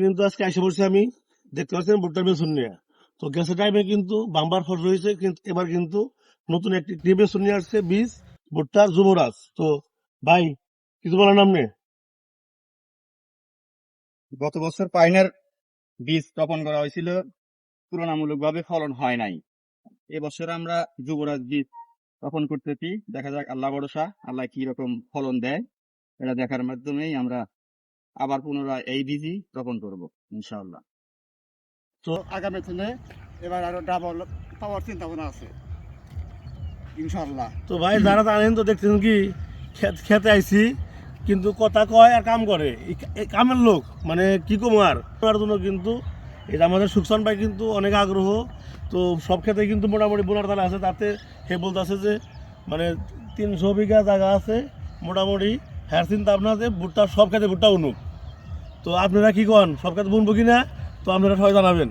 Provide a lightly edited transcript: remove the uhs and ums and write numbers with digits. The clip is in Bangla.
কিন্তু আজকে এসে বলছি আমি, দেখতে পাচ্ছেন ভুট্টার বেসন নিয়ে। তো গ্যাসের টাইমে কিন্তু বাম্বার খরচ হয়েছে, কিন্তু এবার কিন্তু নতুন একটি বেসন নিয়ে আসছে, বীজ ভুট্টার যুবরাজ। তো ভাই কিছু বলার নাম নেই। গত বছর পাইনের বীজ রোপণ করা হয়েছিল, তুলনামূলকভাবে ফলন হয় নাই। এবছর আমরা যুবরাজ বীজ রোপণ করতেছি, দেখা যাক আল্লাহ ভরসা, আল্লাহ কি রকম ফলন দেয় এটা দেখার মাধ্যমেই আমরা আবার পুনরায় এই বীজই রোপণ করব ইনশাআল্লাহ। তো আগামী দিনে এবার আরো ডাবল পাওয়ার চিন্তা ভাবনা আছে ইনশাআল্লাহ। তো ভাই যারা জানেন তো দেখছেন কি খেতে আইছি, কিন্তু কথা কয় আর কাম করে, এই কামের লোক মানে কি কুমার করার জন্য কিন্তু এটা আমাদের সুকসান ভাই কিন্তু অনেক আগ্রহ। তো সব ক্ষেত্রে কিন্তু মোটামুটি বোনার তালা আছে, তাতে হে বলতেছে যে মানে 300 বিঘা জায়গা আছে মোটামুটি, হ্যাঁ চিন্তা ভাবনা আছে ভুট্টা সব ক্ষেত্রে ভুট্টা উনুক। তো আপনারা কি কন, সব ক্ষেত্রে বুনবো কিনা? তো আপনারা সবাই জানাবেন।